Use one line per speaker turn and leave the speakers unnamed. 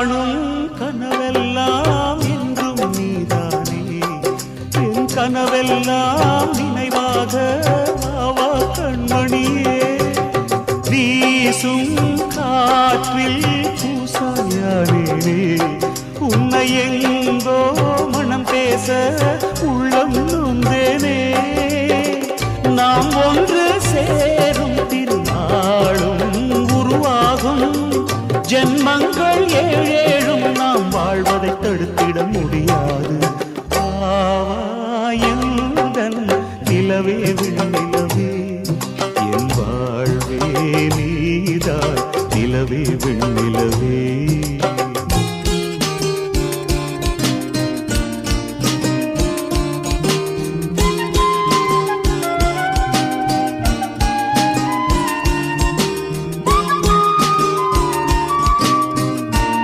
காணும் கனவெல்லாம் என்றும் நீதானே என் கனவெல்லாம் நினைவாக ஆவா கண்மணியே வீசும் காற்றில் பூசாயானே உன்னை எங்கோ மனம் பேச